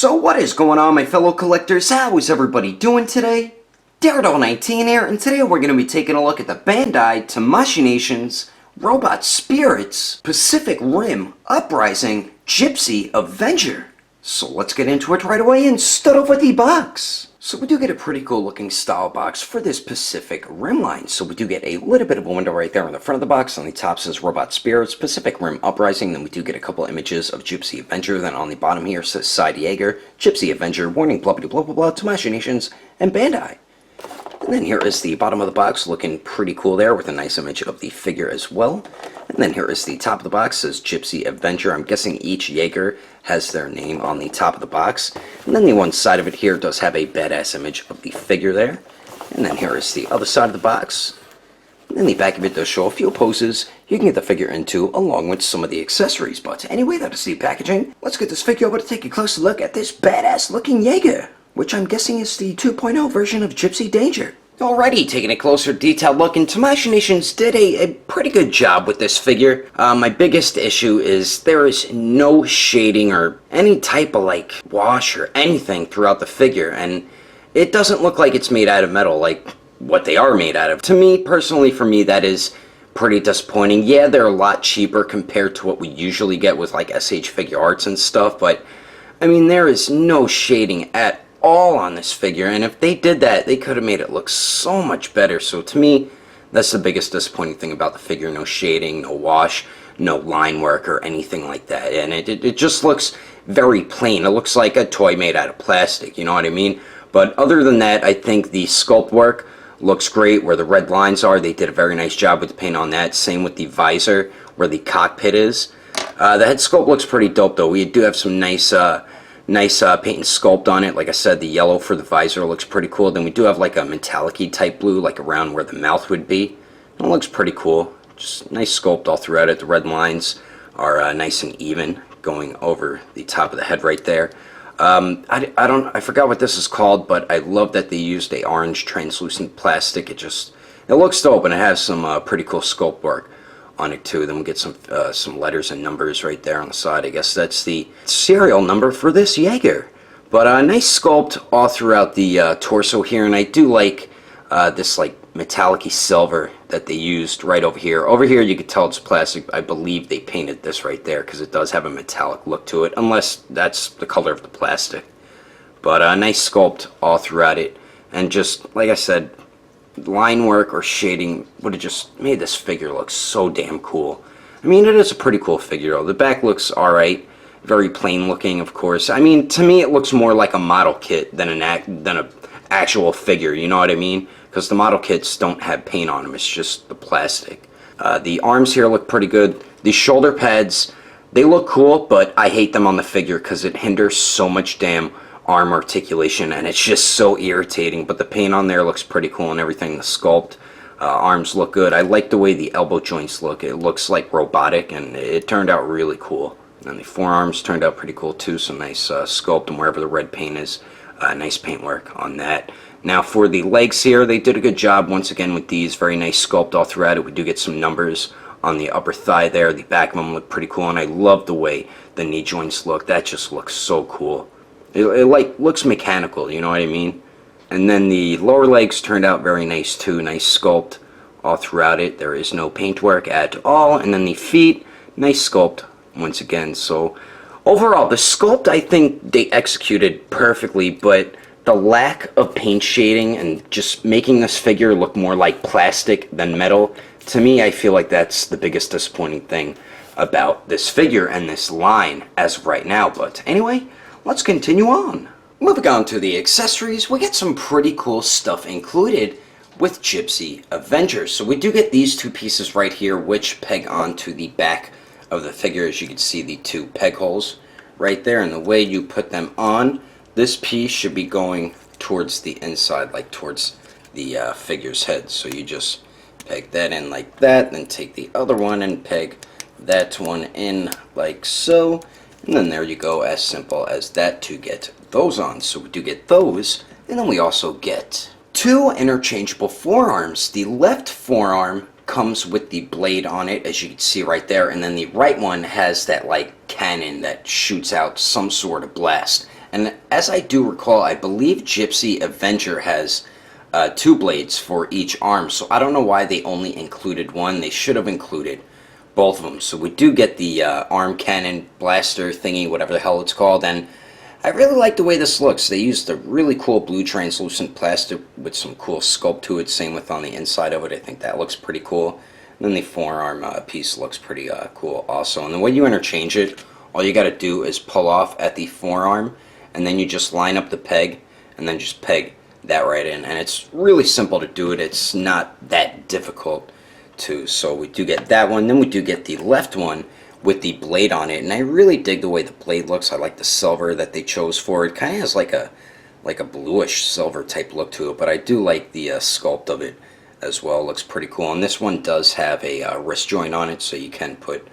So what is going on, my fellow collectors? How is everybody doing today? Daredevil19 here, and today we're going to be taking a look at the Bandai Tamashii Nations Robot Spirits Pacific Rim Uprising GIPSY Avenger. So let's get into it right away and start off with the box. So we do get a pretty cool looking style box for this Pacific Rim line. So we do get a little bit of a window right there on the front of the box. On the top says Robot Spirits Pacific Rim Uprising. Then we do get a couple images of GIPSY Avenger. Then on the bottom here says Side Jaeger, GIPSY Avenger, Warning, blah blah blah blah blah, Tamashii Nations, and Bandai. And then here is the bottom of the box, looking pretty cool there with a nice image of the figure as well. And then here is the top of the box, says GIPSY Avenger. I'm guessing each Jaeger has their name on the top of the box. And then the one side of it here does have a badass image of the figure there. And then here is the other side of the box. And then the back of it does show a few poses you can get the figure into along with some of the accessories. But anyway, that is the packaging. Let's get this figure over to take a closer look at this badass looking Jaeger, which I'm guessing is the 2.0 version of GIPSY Danger. Alrighty, taking a closer detailed look, and Tamashii Nations did a pretty good job with this figure. My biggest issue is there is no shading or any type of like wash or anything throughout the figure, and it doesn't look like it's made out of metal like what they are made out of. To me, personally, for me, that is pretty disappointing. Yeah, they're a lot cheaper compared to what we usually get with like SH Figure Arts and stuff, but I mean, there is no shading at all on this figure, and if they did that, they could have made it look so much better. So to me, that's the biggest disappointing thing about the figure. No shading, no wash, no line work or anything like that, and it just looks very plain. It looks like a toy made out of plastic, you know what I mean? But other than that, I think the sculpt work looks great. Where the red lines are, they did a very nice job with the paint on that. Same with the visor where the cockpit is. The head sculpt looks pretty dope though. We do have some nice paint and sculpt on it. Like I said, the yellow for the visor looks pretty cool. Then we do have like a metallic-y type blue, like around where the mouth would be. And it looks pretty cool. Just nice sculpt all throughout it. The red lines are nice and even going over the top of the head right there. I forgot what this is called, but I love that they used a orange translucent plastic. It looks dope, and it has some pretty cool sculpt work on it too. Then we get some letters and numbers right there on the side. I guess that's the serial number for this Jaeger. But nice sculpt all throughout the torso here, and I do like this like metallic-y silver that they used right over here. Over here you can tell it's plastic. I believe they painted this right there because it does have a metallic look to it, unless that's the color of the plastic. But nice sculpt all throughout it, and just like I said, line work or shading would have just made this figure look so damn cool. I mean, it is a pretty cool figure though. The back looks alright, very plain looking, of course. I mean, to me it looks more like a model kit than an actual figure, you know what I mean? Because the model kits don't have paint on them, it's just the plastic. The arms here look pretty good. The shoulder pads, they look cool, but I hate them on the figure because it hinders so much damn arm articulation, and it's just so irritating. But the paint on there looks pretty cool and everything. The sculpt, arms look good. I like the way the elbow joints look. It looks like robotic, and it turned out really cool. And the forearms turned out pretty cool too. Some nice sculpt, and wherever the red paint is, nice paint work on that. Now for the legs here, they did a good job once again with these. Very nice sculpt all throughout it. We do get some numbers on the upper thigh there. The back of them look pretty cool, and I love the way the knee joints look. That just looks so cool. It like looks mechanical, you know what I mean? And then the lower legs turned out very nice too. Nice sculpt all throughout it. There is no paintwork at all. And then the feet, nice sculpt once again. So overall, the sculpt, I think they executed perfectly, but the lack of paint shading and just making this figure look more like plastic than metal, to me, I feel like that's the biggest disappointing thing about this figure and this line as of right now. But anyway, let's continue on. Moving on to the accessories, we get some pretty cool stuff included with GIPSY Avenger. So we do get these two pieces right here, which peg onto the back of the figure. As you can see, the two peg holes right there, and the way you put them on, this piece should be going towards the inside, like towards the figure's head. So you just peg that in like that, then take the other one and peg that one in like so. And then there you go, as simple as that to get those on. So we do get those, and then we also get two interchangeable forearms. The left forearm comes with the blade on it, as you can see right there, and then the right one has that like cannon that shoots out some sort of blast. And as I do recall, I believe Gypsy Avenger has 2 blades for each arm, so I don't know why they only included one. They should have included both of them. So we do get the arm cannon blaster thingy, whatever the hell it's called, and I really like the way this looks. They used a really cool blue translucent plastic with some cool sculpt to it. Same with on the inside of it. I think that looks pretty cool. And then the forearm piece looks pretty cool also. And the way you interchange it, all you got to do is pull off at the forearm, and then you just line up the peg, and then just peg that right in. And it's really simple to do it. It's not that difficult to. So we do get that one. Then we do get the left one with the blade on it, and I really dig the way the blade looks. I like the silver that they chose for it. Kind of has like a bluish silver type look to it, but I do like the sculpt of it as well. It looks pretty cool. And this one does have a wrist joint on it, so you can put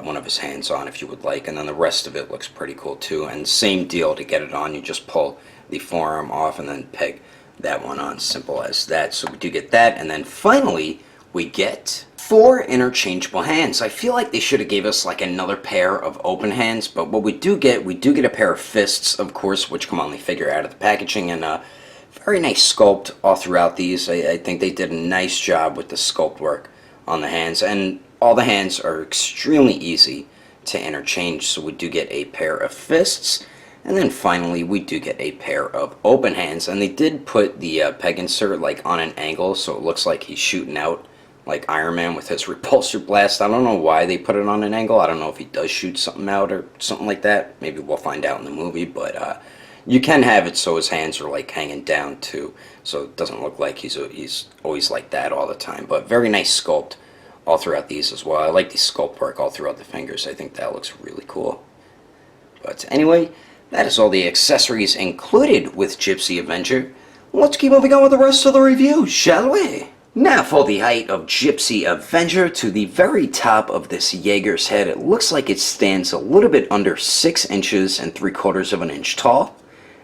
one of his hands on if you would like, and then the rest of it looks pretty cool too. And same deal, to get it on, you just pull the forearm off and then peg that one on. Simple as that. So we do get that, and then finally we get 4 interchangeable hands. I feel like they should have gave us like another pair of open hands, but what we do get a pair of fists, of course, which come on the figure out of the packaging, and very nice sculpt all throughout these. I think they did a nice job with the sculpt work on the hands, and all the hands are extremely easy to interchange. So we do get a pair of fists, and then finally we do get a pair of open hands, and they did put the peg insert like on an angle, so it looks like he's shooting out like Iron Man with his repulsor blast. I don't know why they put it on an angle. I don't know if he does shoot something out or something like that. Maybe we'll find out in the movie, but you can have it so his hands are like hanging down too, so it doesn't look like he's always like that all the time. But very nice sculpt all throughout these as well. I like the sculpt work all throughout the fingers. I think that looks really cool. But anyway, that is all the accessories included with Gypsy Avenger. Let's keep moving on with the rest of the review, shall we? Now for the height of Gypsy Avenger. To the very top of this Jaeger's head, it looks like it stands a little bit under 6 inches and 3/4 of an inch tall.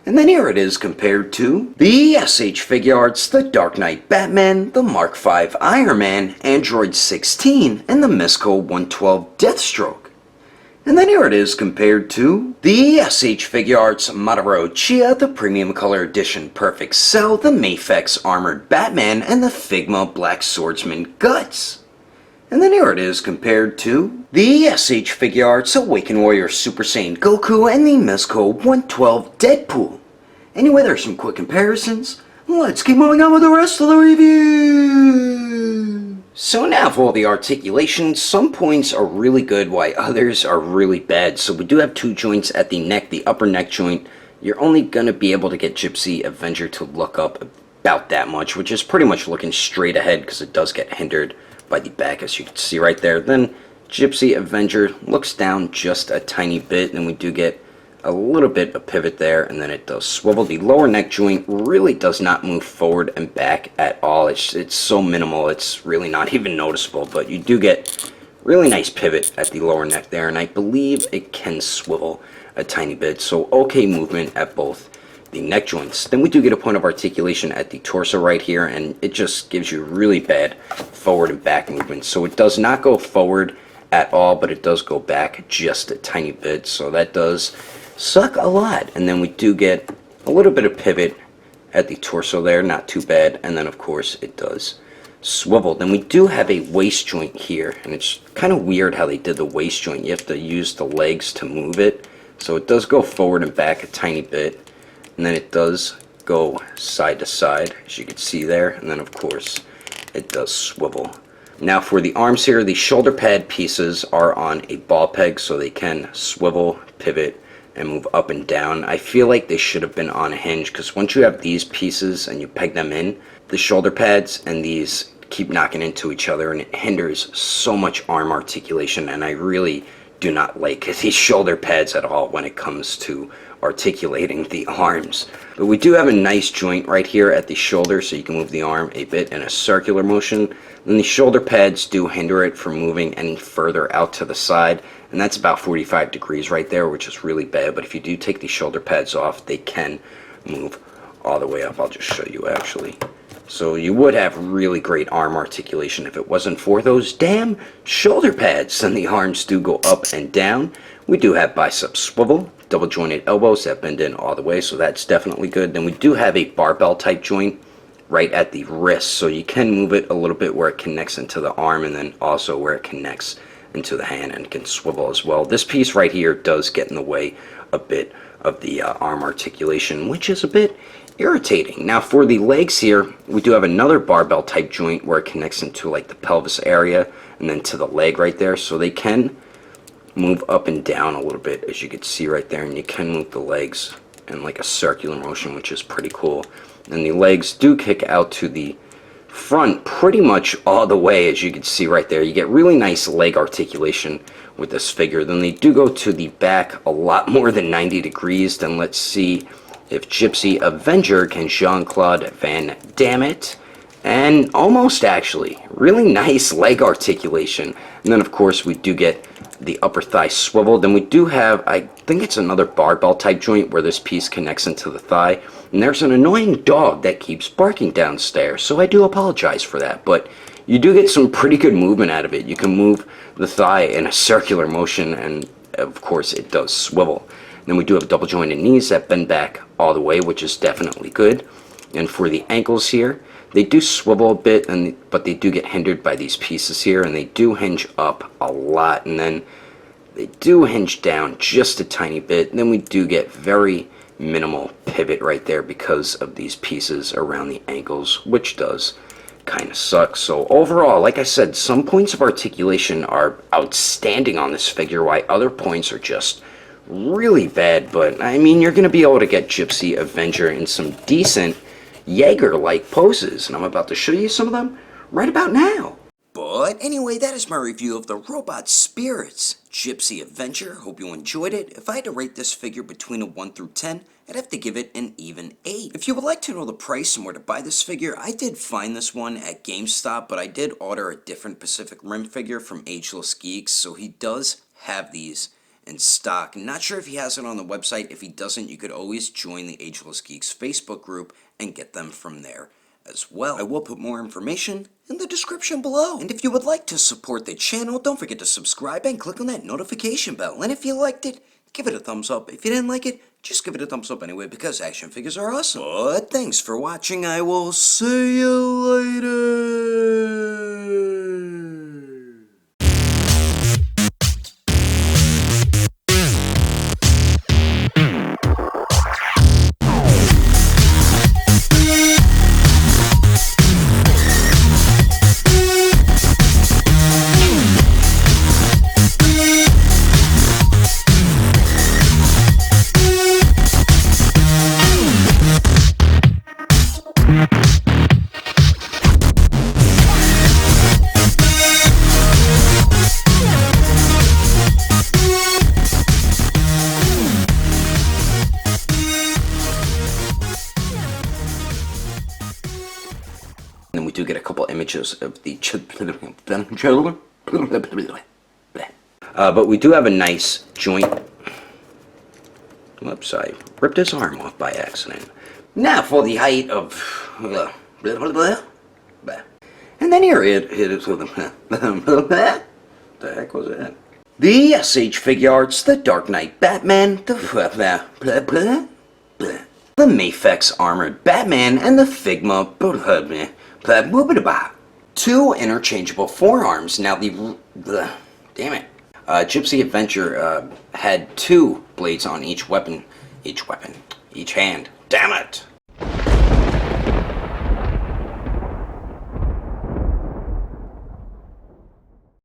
And then here it is compared to the SH Figuarts, the Dark Knight Batman, the Mark V Iron Man, Android 16, and the Misco 112 Deathstroke. And then here it is compared to the SH Figuarts Madarou Chia, the Premium Color Edition Perfect Cell, the Mafex Armored Batman, and the Figma Black Swordsman Guts. And then here it is compared to the SH Figuarts Awakened Warrior Super Saiyan Goku and the Misco 112 Deadpool. Anyway, there's some quick comparisons. Let's keep moving on with the rest of the review. So now for the articulation. Some points are really good while others are really bad. So we do have 2 joints at the neck. The upper neck joint, you're only going to be able to get Gypsy Avenger to look up about that much, which is pretty much looking straight ahead because it does get hindered by the back, as you can see right there. Then Gypsy Avenger looks down just a tiny bit, and we do get a little bit of pivot there, and then it does swivel. The lower neck joint really does not move forward and back at all. It's so minimal, it's really not even noticeable, but you do get really nice pivot at the lower neck there, and I believe it can swivel a tiny bit, so okay movement at both the neck joints. Then we do get a point of articulation at the torso right here, and it just gives you really bad forward and back movement. So it does not go forward at all, but it does go back just a tiny bit, so that does suck a lot. And then we do get a little bit of pivot at the torso there, not too bad, and then of course it does swivel. Then we do have a waist joint here, and it's kind of weird how they did the waist joint. You have to use the legs to move it, so it does go forward and back a tiny bit, and then it does go side to side, as you can see there, and then of course it does swivel. Now for the arms here, the shoulder pad pieces are on a ball peg, so they can swivel, pivot, and move up and down. I feel like they should have been on a hinge, because once you have these pieces and you peg them in, the shoulder pads and these keep knocking into each other, and it hinders so much arm articulation, and I really do not like these shoulder pads at all when it comes to articulating the arms. But we do have a nice joint right here at the shoulder, so you can move the arm a bit in a circular motion. Then the shoulder pads do hinder it from moving any further out to the side, and that's about 45 degrees right there, which is really bad. But if you do take the shoulder pads off, they can move all the way up. I'll just show you actually. So you would have really great arm articulation if it wasn't for those damn shoulder pads. And the arms do go up and down, We do have bicep swivel, double jointed elbows that bend in all the way, so that's definitely good. Then we do have a barbell type joint right at the wrist, so you can move it a little bit where it connects into the arm, and then also where it connects into the hand and can swivel as well. This piece right here does get in the way a bit of the arm articulation, which is a bit irritating. Now for the legs here, we do have another barbell type joint where it connects into like the pelvis area and then to the leg right there, so they can move up and down a little bit, as you can see right there, and you can move the legs in like a circular motion, which is pretty cool. And the legs do kick out to the front pretty much all the way, as you can see right there. You get really nice leg articulation with this figure. Then they do go to the back a lot more than 90 degrees. Then let's see if Gypsy Avenger can Jean-Claude Van Damme it. And almost, actually. Really nice leg articulation. And then of course we do get the upper thigh swivel. Then we do have, I think it's another barbell type joint where this piece connects into the thigh. And there's an annoying dog that keeps barking downstairs, so I do apologize for that. But you do get some pretty good movement out of it. You can move the thigh in a circular motion, and of course it does swivel. Then we do have double jointed knees that bend back all the way, which is definitely good. And for the ankles here, they do swivel a bit, but they do get hindered by these pieces here, and they do hinge up a lot, and then they do hinge down just a tiny bit. And then we do get very minimal pivot right there because of these pieces around the ankles, which does kind of suck. So overall, like I said, some points of articulation are outstanding on this figure, while other points are just really bad. But I mean, you're going to be able to get Gypsy Avenger in some decent Jaeger-like poses, and I'm about to show you some of them right about now. But anyway, that is my review of the Robot Spirits Gypsy Avenger. Hope you enjoyed it. If I had to rate this figure between a 1 through 10, I'd have to give it an even 8. If you would like to know the price and where to buy this figure, I did find this one at GameStop, but I did order a different Pacific Rim figure from Ageless Geeks, so he does have these in stock. Not sure if he has it on the website. If he doesn't, you could always join the Ageless Geeks Facebook group and get them from there as well. I will put more information in the description below. And if you would like to support the channel, don't forget to subscribe and click on that notification bell. And if you liked it, give it a thumbs up. If you didn't like it, just give it a thumbs up anyway, because action figures are awesome. But thanks for watching. I will see you later. And we do get a couple images of the but we do have a nice joint. Whoops, I ripped his arm off by accident. Now for the height of and then here it is with the heck was that? The SH Figure Arts, the Dark Knight Batman, the Mafex Armored Batman, and the Figma. Two interchangeable forearms. Now the Gypsy Avenger had two blades on each hand. Damn it!